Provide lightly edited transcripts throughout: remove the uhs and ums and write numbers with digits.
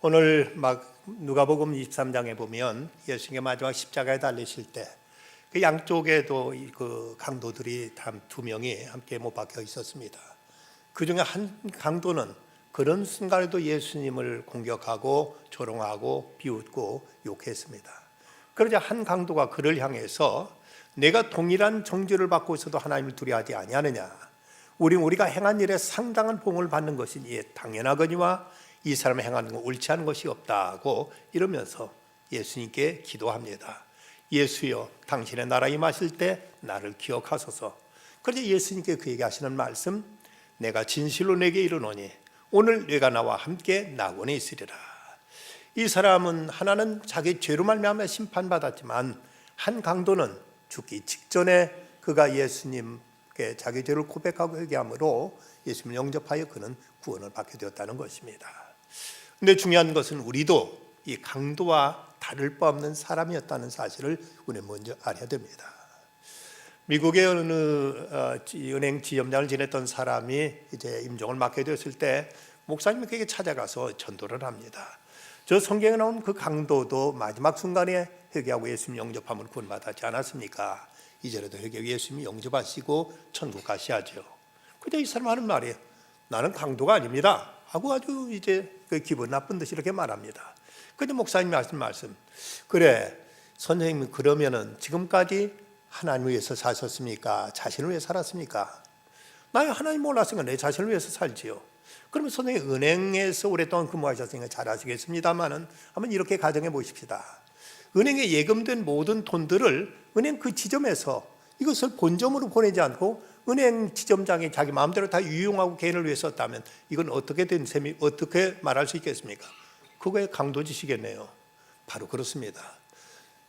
오늘 누가복음 23장에 보면 예수님의 마지막 십자가에 달리실 때 그 양쪽에도 그 강도들이 단 두 명이 함께 못 박혀 있었습니다. 그 중에 한 강도는 그런 순간에도 예수님을 공격하고 조롱하고 비웃고 욕했습니다. 그러자 한 강도가 그를 향해서 내가 동일한 정죄를 받고 있어도 하나님을 두려워하지 아니하느냐, 우리가 행한 일에 상당한 봉을 받는 것이 이에 당연하거니와 이 사람이 행하는 건 옳지 않은 것이 없다고 이러면서 예수님께 기도합니다. 예수여, 당신의 나라 임하실 때 나를 기억하소서. 그러자 예수님께 그에게 하시는 말씀, 내가 진실로 내게 이르노니 오늘 네가 나와 함께 낙원에 있으리라. 이 사람은 하나는 자기 죄로 말미암아 심판받았지만 한 강도는 죽기 직전에 그가 예수님께 자기 죄를 고백하고 회개함으로 예수님을 영접하여 그는 구원을 받게 되었다는 것입니다. 그런데 중요한 것은 우리도 이 강도와 다를 바 없는 사람이었다는 사실을 우리는 먼저 알아야 됩니다. 미국의 어느 은행 지점장을 지냈던 사람이 이제 임종을 맡게 되었을 때 목사님이 그에게 찾아가서 전도를 합니다. 저 성경에 나온 그 강도도 마지막 순간에 회개하고 예수님 영접하면 구원받았지 않았습니까? 이제라도 회개하고 예수님 영접하시고 천국 가셔야죠. 근데 이 사람 하는 말이에요. 나는 강도가 아닙니다 하고 아주 이제 그 기분 나쁜 듯이 이렇게 말합니다. 근데 목사님이 하신 말씀, 그래 선생님, 그러면은 지금까지 하나님을 위해서 사셨습니까? 자신을 위해 살았습니까? 나 하나님 몰랐으니까 내 자신을 위해서 살지요. 그러면 선생님, 은행에서 오랫동안 근무하셨으니까 잘 아시겠습니다만은 한번 이렇게 가정해 보십시다. 은행에 예금된 모든 돈들을 은행 그 지점에서 이것을 본점으로 보내지 않고 은행 지점장이 자기 마음대로 다 유용하고 개인을 위해 썼다면 이건 어떻게 된 셈이, 어떻게 말할 수 있겠습니까? 그거에 강도지시겠네요. 바로 그렇습니다.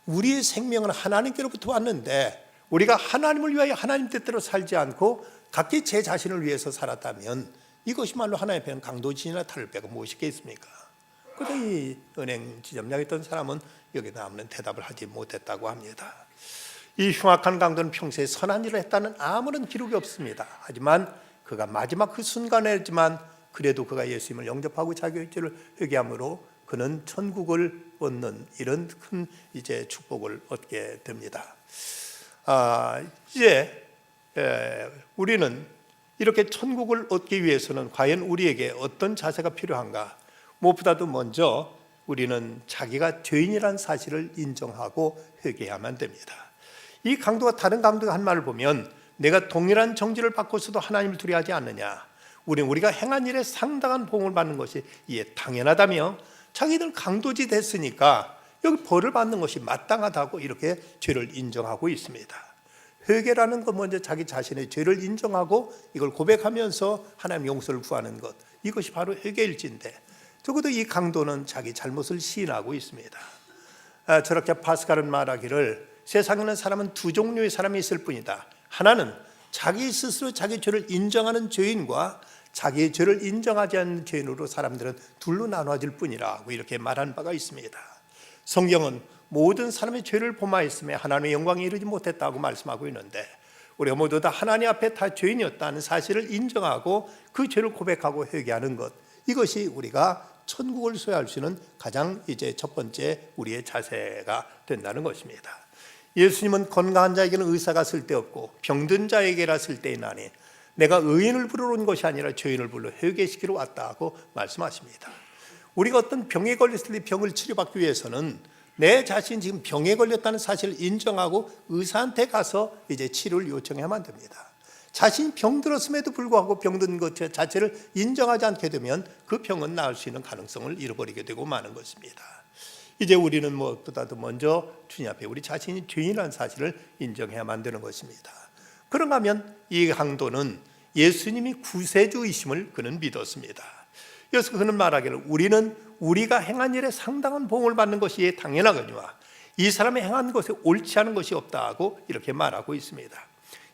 우리의 생명은 하나님께로부터 왔는데 우리가 하나님을 위하여 하나님 뜻대로 살지 않고 각기 제 자신을 위해서 살았다면 이것이말로 하나님 앞에는 강도지시나 다를 바가 무엇이겠습니까? 그런데 이 은행 지점장이었던 사람은 여기다 아무런 대답을 하지 못했다고 합니다. 이 흉악한 강도는 평소에 선한 일을 했다는 아무런 기록이 없습니다. 하지만 그가 마지막 그 순간에지만 그래도 그가 예수님을 영접하고 자기 죄를 회개함으로 그는 천국을 얻는 이런 큰 이제 축복을 얻게 됩니다. 이제 우리는 이렇게 천국을 얻기 위해서는 과연 우리에게 어떤 자세가 필요한가? 무엇보다도 먼저 우리는 자기가 죄인이라는 사실을 인정하고 회개해야만 됩니다. 이 강도가 다른 강도가 한 말을 보면 내가 동일한 정죄를 받고서도 하나님을 두려워하지 않느냐, 우리가 행한 일에 상당한 보응을 받는 것이 이에 당연하다며 자기들 강도지 됐으니까 여기 벌을 받는 것이 마땅하다고 이렇게 죄를 인정하고 있습니다. 회개라는 것, 먼저 자기 자신의 죄를 인정하고 이걸 고백하면서 하나님 용서를 구하는 것, 이것이 바로 회개일진데 적어도 이 강도는 자기 잘못을 시인하고 있습니다. 저렇게 파스칼은 말하기를 세상에는 사람은 두 종류의 사람이 있을 뿐이다. 하나는 자기 스스로 자기 죄를 인정하는 죄인과 자기의 죄를 인정하지 않는 죄인으로 사람들은 둘로 나눠질 뿐이라고 이렇게 말한 바가 있습니다. 성경은 모든 사람의 죄를 범하였음에 하나님의 영광에 이르지 못했다고 말씀하고 있는데 우리가 모두 다 하나님 앞에 다 죄인이었다는 사실을 인정하고 그 죄를 고백하고 회개하는 것, 이것이 우리가 천국을 소유할 수 있는 가장 이제 첫 번째 우리의 자세가 된다는 것입니다. 예수님은 건강한 자에게는 의사가 쓸데없고 병든 자에게라 쓸데있나니 내가 의인을 부르러 온 것이 아니라 죄인을 불러 회개시키러 왔다고 말씀하십니다. 우리가 어떤 병에 걸렸을 때 병을 치료받기 위해서는 내 자신이 지금 병에 걸렸다는 사실을 인정하고 의사한테 가서 이제 치료를 요청해야만 됩니다. 자신이 병들었음에도 불구하고 병든 것 자체를 인정하지 않게 되면 그 병은 나을 수 있는 가능성을 잃어버리게 되고 마는 것입니다. 이제 우리는 무엇보다도 먼저 주님 앞에 우리 자신이 죄인이라는 사실을 인정해야만 되는 것입니다. 그런가 하면 이 강도는 예수님이 구세주이심을 그는 믿었습니다. 그래서 그는 말하기를 우리는 우리가 행한 일에 상당한 보응을 받는 것이 당연하거니와 이 사람이 행한 것에 옳지 않은 것이 없다고 이렇게 말하고 있습니다.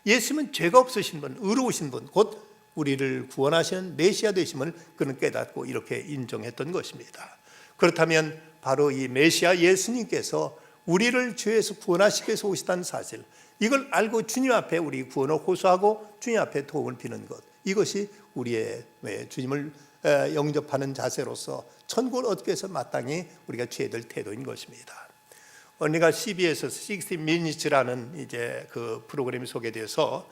예수님은 죄가 없으신 분, 의로우신 분, 곧 우리를 구원하시는 메시아 되심을 그는 깨닫고 이렇게 인정했던 것입니다. 그렇다면 바로 이 메시아 예수님께서 우리를 죄에서 구원하시기 위해서 오시다는 사실, 이걸 알고 주님 앞에 우리 구원을 호소하고 주님 앞에 도움을 비는 것, 이것이 우리의 주님을 영접하는 자세로서 천국을 얻기 위해서 마땅히 우리가 취해야 될 태도인 것입니다. 언니가 CBS에서 60 Minutes라는 이제 그 프로그램이 소개돼서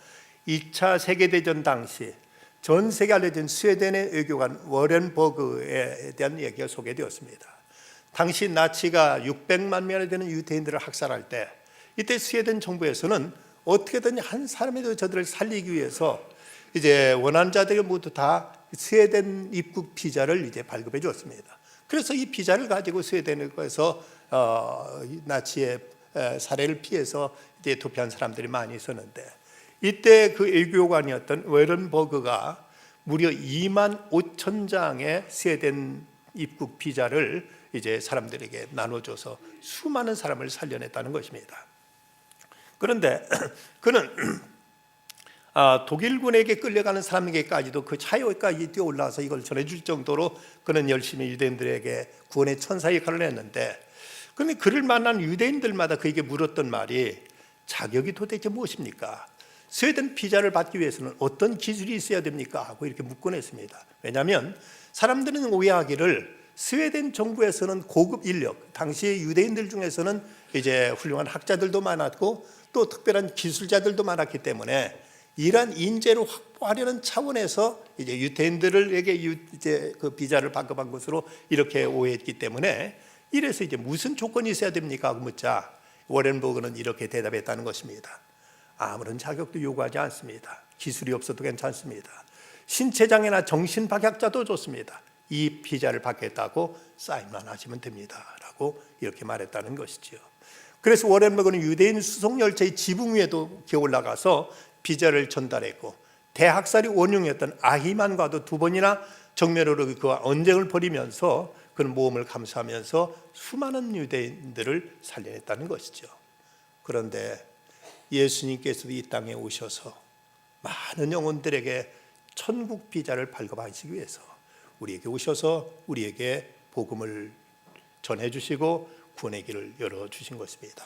2차 세계대전 당시 전 세계 알려진 스웨덴의 외교관 워렌 버그에 대한 얘기가 소개되었습니다. 당시 나치가 600만 명이 되는 유대인들을 학살할 때 이때 스웨덴 정부에서는 어떻게든 한 사람이라도 저들을 살리기 위해서 이제 원하는 자들이 모두 다 스웨덴 입국 비자를 이제 발급해 줬습니다. 그래서 이 비자를 가지고 스웨덴에서 나치의 살해를 피해서 이제 도피한 사람들이 많이 있었는데 이때 그 외교관이었던 워렌 버그가 무려 2만 5천 장의 스웨덴 입국 비자를 이제 사람들에게 나눠줘서 수많은 사람을 살려냈다는 것입니다. 그런데 그는 독일군에게 끌려가는 사람에게까지도 그 차이까지 뛰어올라서 이걸 전해줄 정도로 그는 열심히 유대인들에게 구원의 천사 역할을 했는데, 그런데 그를 만난 유대인들마다 그에게 물었던 말이 자격이 도대체 무엇입니까? 스웨덴 비자를 받기 위해서는 어떤 기술이 있어야 됩니까? 하고 이렇게 묻곤 했습니다. 왜냐하면 사람들은 오해하기를 스웨덴 정부에서는 고급 인력, 당시 유대인들 중에서는 이제 훌륭한 학자들도 많았고 또 특별한 기술자들도 많았기 때문에 이러한 인재를 확보하려는 차원에서 이제 유대인들에게 이제 그 비자를 발급한 것으로 이렇게 오해했기 때문에, 이래서 이제 무슨 조건이 있어야 됩니까? 하고 묻자 워렌 버그는 이렇게 대답했다는 것입니다. 아무런 자격도 요구하지 않습니다. 기술이 없어도 괜찮습니다. 신체장애나 정신박약자도 좋습니다. 이 비자를 받겠다고 사인만 하시면 됩니다 라고 이렇게 말했다는 것이죠. 그래서 워렌 버그는 유대인 수송열차의 지붕 위에도 기어 올라가서 비자를 전달했고, 대학살이 원흉이었던 아히만과도 2번이나 정면으로 그와 언쟁을 벌이면서 그는 모험을 감수하면서 수많은 유대인들을 살려냈다는 것이죠. 그런데 예수님께서도 이 땅에 오셔서 많은 영혼들에게 천국 비자를 발급하시기 위해서 우리에게 오셔서 우리에게 복음을 전해주시고 구원의 길을 열어주신 것입니다.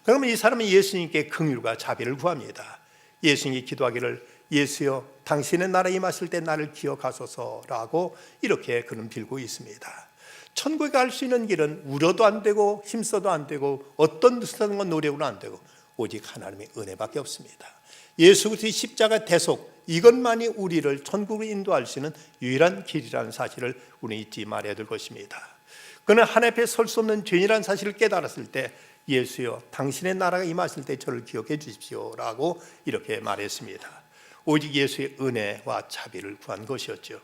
그러면 이 사람은 예수님께 긍휼과 자비를 구합니다. 예수님이 기도하기를 예수여 당신의 나라에 임하실 때 나를 기억하소서라고 이렇게 그는 빌고 있습니다. 천국에 갈 수 있는 길은 울어도 안 되고 힘써도 안 되고 어떤 수단과 노력으로 안 되고 오직 하나님의 은혜밖에 없습니다. 예수 그리스도의 십자가 대속, 이것만이 우리를 천국으로 인도할 수 있는 유일한 길이라는 사실을 우리는 잊지 말아야 될 것입니다. 그는 하나님 앞에 설 수 없는 죄인이라는 사실을 깨달았을 때 예수여 당신의 나라가 임하실 때 저를 기억해 주십시오 라고 이렇게 말했습니다. 오직 예수의 은혜와 자비를 구한 것이었죠.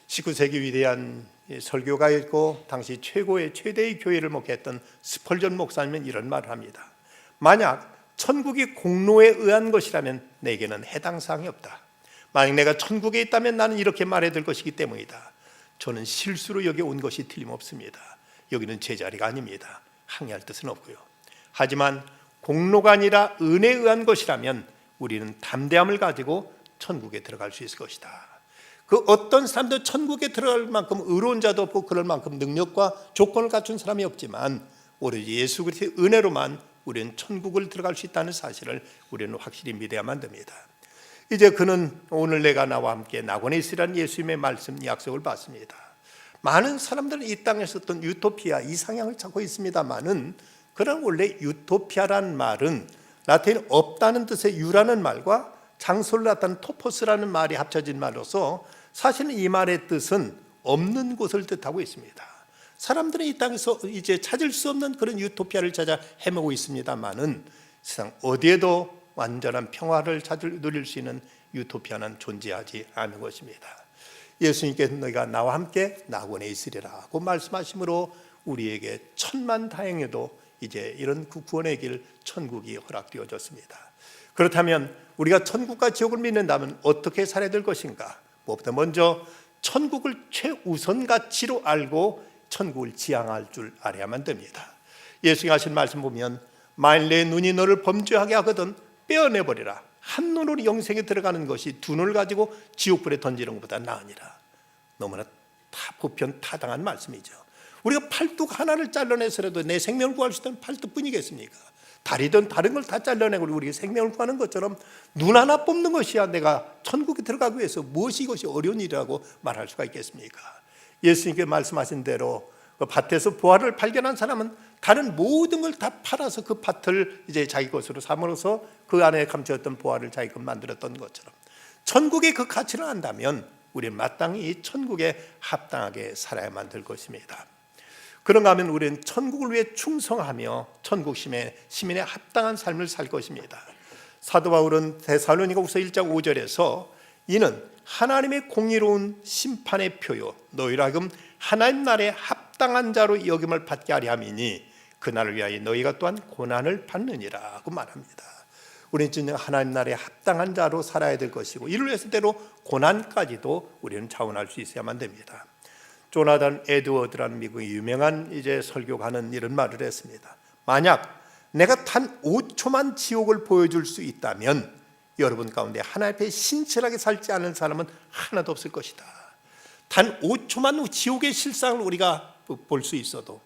19세기 위대한 설교가였고 당시 최대의 교회를 목회했던 스펄전 목사님은 이런 말을 합니다. 만약 천국이 공로에 의한 것이라면 내게는 해당 사항이 없다. 만약 내가 천국에 있다면 나는 이렇게 말해야 될 것이기 때문이다. 저는 실수로 여기 온 것이 틀림없습니다. 여기는 제 자리가 아닙니다. 항의할 뜻은 없고요. 하지만 공로가 아니라 은혜에 의한 것이라면 우리는 담대함을 가지고 천국에 들어갈 수 있을 것이다. 그 어떤 사람도 천국에 들어갈 만큼 의로운 자도 없고 그럴 만큼 능력과 조건을 갖춘 사람이 없지만 오로지 예수 그리스도의 은혜로만 우리는 천국을 들어갈 수 있다는 사실을 우리는 확실히 믿어야만 됩니다. 이제 그는 오늘 내가 나와 함께 낙원에 있으라는 예수님의 말씀 약속을 받습니다. 많은 사람들은 이 땅에서 어떤 유토피아 이상향을 찾고 있습니다만은, 그런 원래 유토피아라는 말은 라틴 없다는 뜻의 유라는 말과 장소를 나타내는 토포스라는 말이 합쳐진 말로서 사실은 이 말의 뜻은 없는 곳을 뜻하고 있습니다. 사람들은 이 땅에서 이제 찾을 수 없는 그런 유토피아를 찾아 헤매고 있습니다만은 세상 어디에도 완전한 평화를 누릴 수 있는 유토피아는 존재하지 않는 것입니다. 예수님께서 너희가 나와 함께 낙원에 있으리라고 말씀하심으로 우리에게 천만다행에도 이제 이런 구원의 길 천국이 허락되어졌습니다. 그렇다면 우리가 천국과 지옥을 믿는다면 어떻게 살아야 될 것인가? 무엇보다 먼저 천국을 최우선 가치로 알고 천국을 지향할 줄 알아야만 됩니다. 예수님이 하신 말씀 보면 만일 내 눈이 너를 범죄하게 하거든 빼어내버리라. 한 눈으로 영생에 들어가는 것이 두 눈을 가지고 지옥불에 던지는 것보다 나으니라. 너무나 보편타당한 말씀이죠. 우리가 팔뚝 하나를 잘라내서라도 내 생명을 구할 수 있다면 팔뚝뿐이겠습니까? 다리든 다른 걸 다 잘라내고 우리가 생명을 구하는 것처럼 눈 하나 뽑는 것이야 내가 천국에 들어가기 위해서 무엇이 이것이 어려운 일이라고 말할 수가 있겠습니까? 예수님께 말씀하신 대로 그 밭에서 보화를 발견한 사람은 다른 모든 걸 다 팔아서 그 밭을 이제 자기 것으로 삼으로써 그 안에 감춰있던 보화를 자기 것 만들었던 것처럼 천국의 그 가치를 안다면 우리는 마땅히 이 천국에 합당하게 살아야만 될 것입니다. 그런가 하면 우리는 천국을 위해 충성하며 천국 시민의 합당한 삶을 살 것입니다. 사도 바울은 데살로니가후서 1장 5절에서 이는 하나님의 공의로운 심판의 표요 너희로 하여금 하나님 나라에 합당한 자로 여김을 받게 하려 함이니 그날을 위하여 너희가 또한 고난을 받느니라고 말합니다. 우리는 진정 하나님 나라에 합당한 자로 살아야 될 것이고 이를 위해서 때로 고난까지도 우리는 자원할 수 있어야만 됩니다. 조나단 에드워드라는 미국의 유명한 이제 설교가는 이런 말을 했습니다. 만약 내가 단 5초만 지옥을 보여줄 수 있다면 여러분 가운데 하나님 앞에 신실하게 살지 않은 사람은 하나도 없을 것이다. 단 5초만 지옥의 실상을 우리가 볼 수 있어도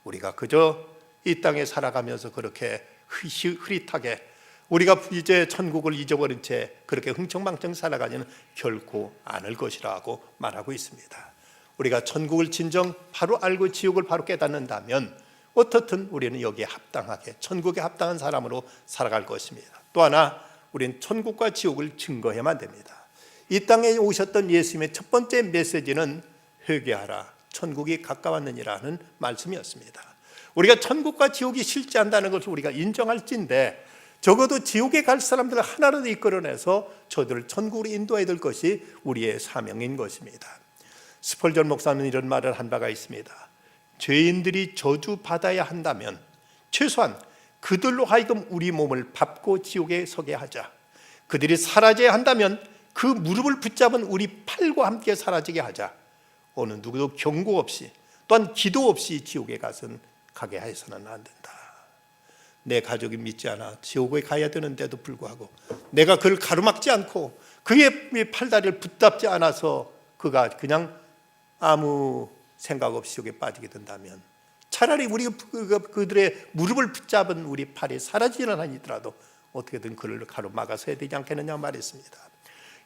우리가 그저 이 땅에 살아가면서 그렇게 흐릿하게 우리가 이제 천국을 잊어버린 채 그렇게 흥청망청 살아가지는 결코 않을 것이라고 말하고 있습니다. 우리가 천국을 진정 바로 알고 지옥을 바로 깨닫는다면 어떻든 우리는 여기에 합당하게 천국에 합당한 사람으로 살아갈 것입니다. 또 하나 우리는 천국과 지옥을 증거해야만 됩니다. 이 땅에 오셨던 예수님의 첫 번째 메시지는 회개하라 천국이 가까웠느니라는 말씀이었습니다. 우리가 천국과 지옥이 실제한다는 것을 우리가 인정할진데 적어도 지옥에 갈 사람들을 하나라도 이끌어내서 저들을 천국으로 인도해야 될 것이 우리의 사명인 것입니다. 스펄전 목사는 이런 말을 한 바가 있습니다. 죄인들이 저주받아야 한다면 최소한 그들로 하여금 우리 몸을 밟고 지옥에 서게 하자. 그들이 사라져야 한다면 그 무릎을 붙잡은 우리 팔과 함께 사라지게 하자. 어느 누구도 경고 없이 또한 기도 없이 지옥에 가게 해서는 안 된다. 내 가족이 믿지 않아 지옥에 가야 되는데도 불구하고 내가 그를 가로막지 않고 그의 팔다리를 붙잡지 않아서 그가 그냥 아무 생각 없이 지옥에 빠지게 된다면 차라리 우리가 그들의 무릎을 붙잡은 우리 팔이 사라지는 한이더라도 어떻게든 그를 가로막아서 해야 되지 않겠느냐 말했습니다.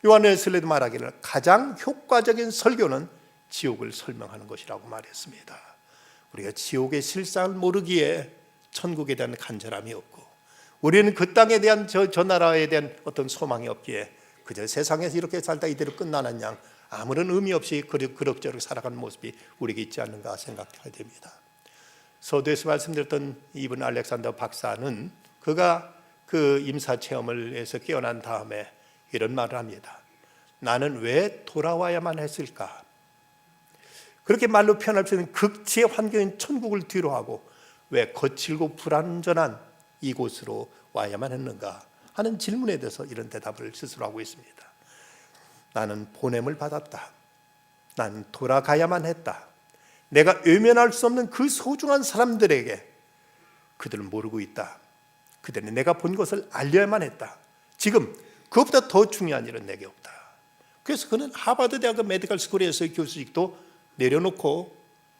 요한 웨슬리도 말하기를 가장 효과적인 설교는 지옥을 설명하는 것이라고 말했습니다. 우리가 지옥의 실상을 모르기에 천국에 대한 간절함이 없고 우리는 그 땅에 대한 저 나라에 대한 어떤 소망이 없기에 그저 세상에서 이렇게 살다 이대로 끝나는 양 아무런 의미 없이 그럭저럭 살아가는 모습이 우리에게 있지 않는가 생각하게 됩니다. 서두에서 말씀드렸던 이분 알렉산더 박사는 그가 그 임사 체험을 해서 깨어난 다음에 이런 말을 합니다. 나는 왜 돌아와야만 했을까? 그렇게 말로 표현할 수 있는 극치의 환경인 천국을 뒤로하고 왜 거칠고 불안전한 이곳으로 와야만 했는가 하는 질문에 대해서 이런 대답을 스스로 하고 있습니다. 나는 보냄을 받았다. 나는 돌아가야만 했다. 내가 외면할 수 없는 그 소중한 사람들에게 그들은 모르고 있다. 그들은 내가 본 것을 알려야만 했다. 지금 그것보다 더 중요한 일은 내게 없다. 그래서 그는 하버드 대학 메디컬 스쿨에서의 교수직도 내려놓고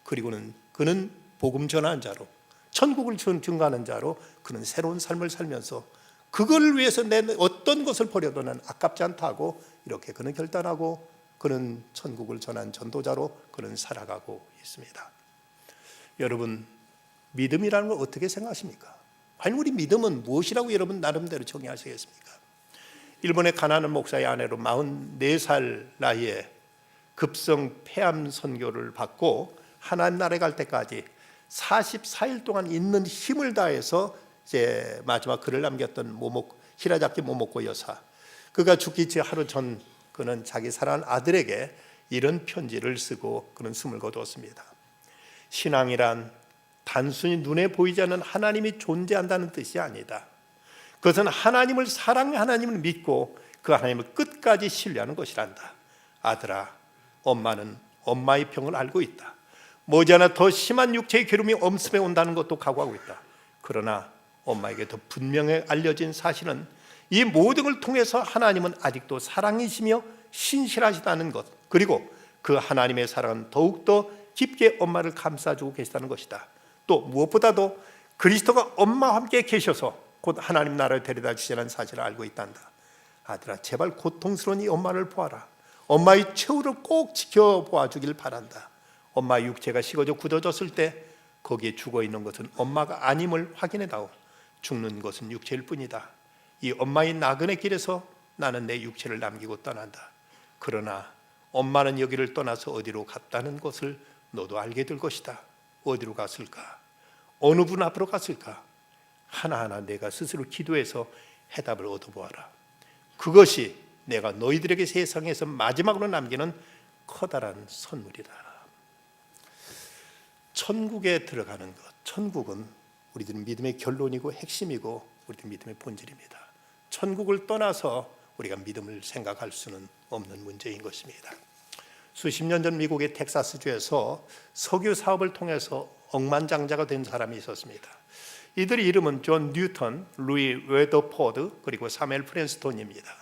그리고는 그는 복음 전하는 자로 천국을 증거하는 자로 그는 새로운 삶을 살면서 그걸 위해서 내 어떤 것을 버려도 난 아깝지 않다고 이렇게 그는 결단하고 그는 천국을 전한 전도자로 그는 살아가고 있습니다. 여러분 믿음이라는 걸 어떻게 생각하십니까? 과연 우리 믿음은 무엇이라고 여러분 나름대로 정의하시겠습니까? 일본의 가나안 목사의 아내로 44살 나이에 급성 폐암 선교를 받고 하나님 나라에 갈 때까지 44일 동안 있는 힘을 다해서 이제 마지막 글을 남겼던 히라자키 모모코 여사, 그가 죽기 하루 전 그는 자기 사랑하는 아들에게 이런 편지를 쓰고 그는 숨을 거두었습니다. 신앙이란 단순히 눈에 보이지 않는 하나님이 존재한다는 뜻이 아니다. 그것은 하나님을 사랑해 하나님을 믿고 그 하나님을 끝까지 신뢰하는 것이란다. 아들아, 엄마는 엄마의 병을 알고 있다. 머지않아 더 심한 육체의 괴로움이 엄습해 온다는 것도 각오하고 있다. 그러나 엄마에게 더 분명히 알려진 사실은 이 모든 걸 통해서 하나님은 아직도 사랑이시며 신실하시다는 것, 그리고 그 하나님의 사랑은 더욱더 깊게 엄마를 감싸주고 계시다는 것이다. 또 무엇보다도 그리스도가 엄마와 함께 계셔서 곧 하나님 나라에 데려다 주시라는 사실을 알고 있단다. 아들아, 제발 고통스러운 이 엄마를 보아라. 엄마의 최후를 꼭 지켜보아 주길 바란다. 엄마의 육체가 식어져 굳어졌을 때 거기에 죽어 있는 것은 엄마가 아님을 확인해다오. 죽는 것은 육체일 뿐이다. 이 엄마의 나그네 길에서 나는 내 육체를 남기고 떠난다. 그러나 엄마는 여기를 떠나서 어디로 갔다는 것을 너도 알게 될 것이다. 어디로 갔을까? 어느 분 앞으로 갔을까? 하나하나 내가 스스로 기도해서 해답을 얻어보아라. 그것이 내가 너희들에게 세상에서 마지막으로 남기는 커다란 선물이다. 천국에 들어가는 것, 천국은 우리들 믿음의 결론이고 핵심이고 우리들 믿음의 본질입니다. 천국을 떠나서 우리가 믿음을 생각할 수는 없는 문제인 것입니다. 수십 년 전 미국의 텍사스주에서 석유 사업을 통해서 억만장자가 된 사람이 있었습니다. 이들의 이름은 존 뉴턴, 루이 웨더포드, 그리고 사멜 프랜스톤입니다.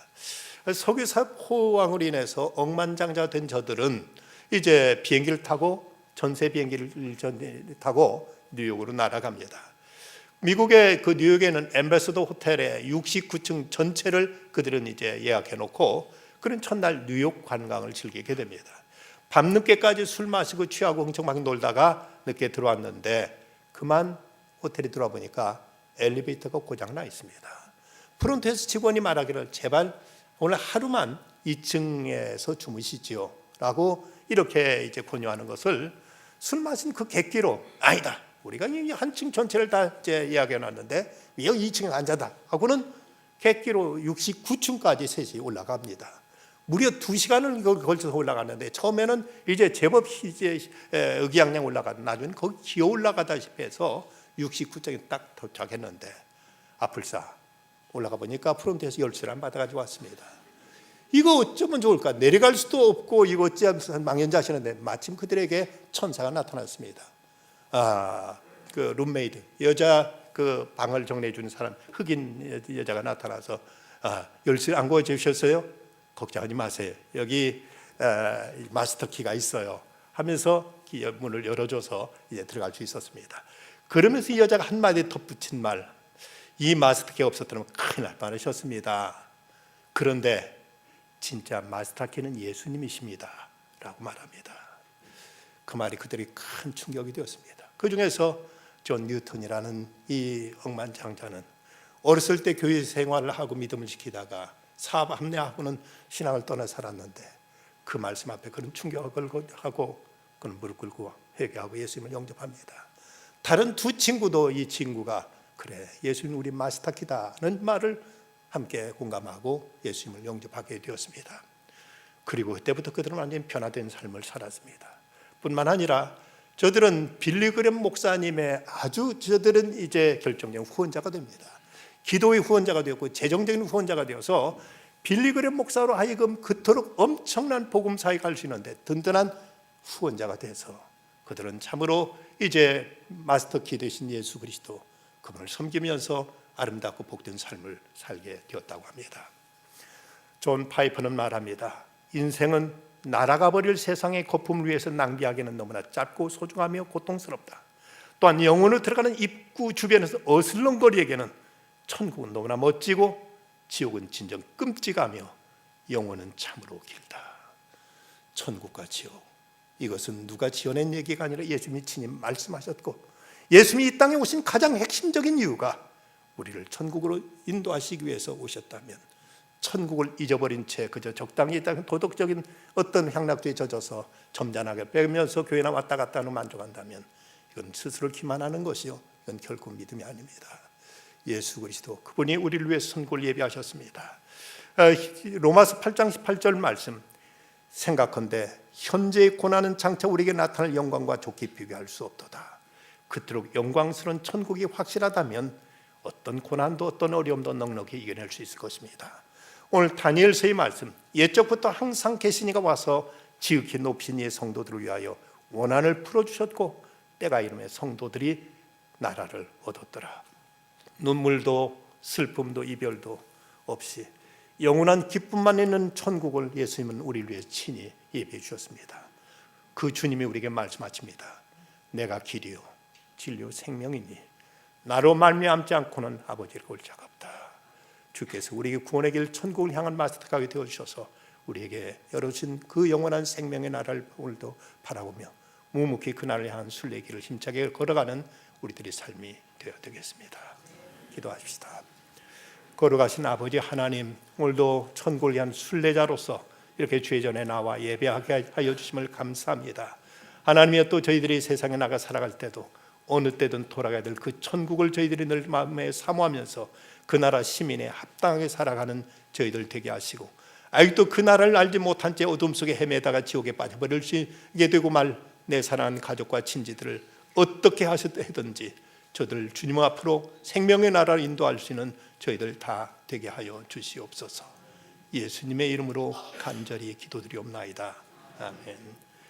석유 사업 호황으로 인해서 억만장자가 된 저들은 이제 비행기를 타고 전세 비행기를 타고 뉴욕으로 날아갑니다. 미국의 그 뉴욕에는 엠베서더 호텔에 69층 전체를 그들은 이제 예약해 놓고 그런 첫날 뉴욕 관광을 즐기게 됩니다. 밤늦게까지 술 마시고 취하고 흥청 막 놀다가 늦게 들어왔는데 그만 호텔에 들어와 보니까 엘리베이터가 고장나 있습니다. 프론트에서 직원이 말하기를 제발 오늘 하루만 2층에서 주무시지요 라고 이렇게 이제 권유하는 것을 술 마신 그 객기로 아니다. 우리가 이 한 층 전체를 다 이제 예약해 놨는데 여기 2층에 앉아다 하고는 객기로 69층까지 셋이 올라갑니다. 무려 2시간을 이걸 걸쳐서 올라갔는데 처음에는 이제 제법 이제 의기양양 올라가다 나중에 거기 기어 올라가다시피 해서 69층에 딱 도착했는데 아플싸 올라가 보니까 프론트에서 열쇠를 안 받아가지고 왔습니다. 이거 어쩌면 좋을까? 내려갈 수도 없고 이거 어찌하면 망연자실한데 마침 그들에게 천사가 나타났습니다. 그 룸메이트 여자 그 방을 정리해 주는 사람 흑인 여자가 나타나서 열쇠 안 구해주셨어요? 걱정하지 마세요. 여기 마스터 키가 있어요. 하면서 문을 열어줘서 이제 들어갈 수 있었습니다. 그러면서 이 여자가 한마디 덧붙인 말, 이 마스터 키가 없었다면 큰일 날 뻔하셨습니다. 그런데 진짜 마스터 키는 예수님이십니다 라고 말합니다. 그 말이 그들이 큰 충격이 되었습니다. 그 중에서 존 뉴턴이라는 이 억만장자는 어렸을 때 교회 생활을 하고 믿음을 지키다가 사업 합리하고는 신앙을 떠나 살았는데 그 말씀 앞에 그런 충격을 하고 그는 무릎 꿇고 회개하고 예수님을 영접합니다. 다른 두 친구도 이 친구가 그래 예수님 우리 마스터키다는 말을 함께 공감하고 예수님을 영접하게 되었습니다. 그리고 그때부터 그들은 완전히 변화된 삶을 살았습니다. 뿐만 아니라 저들은 빌리그램 목사님의 아주 저들은 이제 결정적인 후원자가 됩니다. 기도의 후원자가 되었고 재정적인 후원자가 되어서 빌리그램 목사로 하여금 그토록 엄청난 복음 사역을 할 수 있는데 든든한 후원자가 돼서 그들은 참으로 이제 마스터키 되신 예수 그리스도 그분을 섬기면서 아름답고 복된 삶을 살게 되었다고 합니다. 존 파이퍼는 말합니다. 인생은 날아가 버릴 세상의 거품을 위해서 낭비하기는 너무나 짧고 소중하며 고통스럽다. 또한 영혼으로 들어가는 입구 주변에서 어슬렁거리에게는 천국은 너무나 멋지고 지옥은 진정 끔찍하며 영혼은 참으로 길다. 천국과 지옥, 이것은 누가 지어낸 얘기가 아니라 예수님이 친히 말씀하셨고 예수님이 이 땅에 오신 가장 핵심적인 이유가 우리를 천국으로 인도하시기 위해서 오셨다면 천국을 잊어버린 채 그저 적당히 있다는 도덕적인 어떤 향락도에 젖어서 점잖하게 빼면서 교회나 왔다 갔다 하는 만족한다면 이건 스스로 기만하는 것이요, 이건 결코 믿음이 아닙니다. 예수 그리스도 그분이 우리를 위해서 선고를 예비하셨습니다. 로마서 8장 18절 말씀, 생각컨대 현재의 고난은 장차 우리에게 나타날 영광과 좋게 비교할 수 없도다. 그토록 영광스러운 천국이 확실하다면 어떤 고난도 어떤 어려움도 넉넉히 이겨낼 수 있을 것입니다. 오늘 다니엘서의 말씀, 옛적부터 항상 계신 이가 와서 지극히 높이신 이의 성도들을 위하여 원한을 풀어주셨고 때가 이름에 성도들이 나라를 얻었더라. 눈물도 슬픔도 이별도 없이 영원한 기쁨만 있는 천국을 예수님은 우리를 위해 친히 예비해 주셨습니다. 그 주님이 우리에게 말씀하십니다. 내가 길이요 진리요 생명이니 나로 말미암지 않고는 아버지를 볼 자가 없다. 주께서 우리에게 구원의 길 천국을 향한 마스터가게 되어주셔서 우리에게 열어주신 그 영원한 생명의 나라를 오늘도 바라보며 묵묵히 그 나라를 향한 순례길을 힘차게 걸어가는 우리들의 삶이 되어야 되겠습니다. 기도하십시다. 걸어가신 아버지 하나님, 오늘도 천국을 위한 순례자로서 이렇게 주의 전에 나와 예배하게 하여 주심을 감사합니다. 하나님이여, 또 저희들이 세상에 나가 살아갈 때도 어느 때든 돌아가야 될 그 천국을 저희들이 늘 마음에 사모하면서 그 나라 시민에 합당하게 살아가는 저희들 되게 하시고, 아직도 그 나라를 알지 못한 채 어둠 속에 헤매다가 지옥에 빠져버리게 되고 말 내 사랑하는 가족과 친지들을 어떻게 하든지 저들 주님 앞으로 생명의 나라를 인도할 수 있는 저희들 다 되게 하여 주시옵소서. 예수님의 이름으로 간절히 기도드리옵나이다. 아멘.